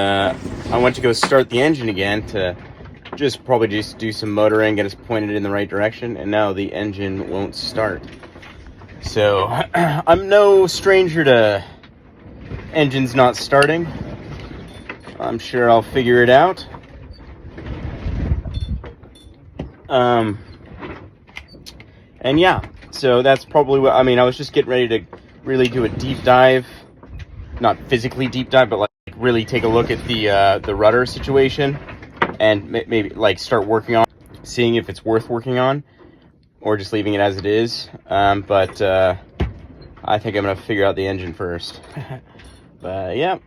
I went to go start the engine again to probably just do some motoring, get us pointed in the right direction, and now the engine won't start. So I'm no stranger to engines not starting. I'm sure I'll figure it out. And yeah, so that's probably what, I mean, I was just getting ready to really do a deep dive, not physically deep dive, but like really take a look at the rudder situation and maybe like start working on seeing if it's worth working on or just leaving it as it is. But I think I'm gonna figure out the engine first. But yeah.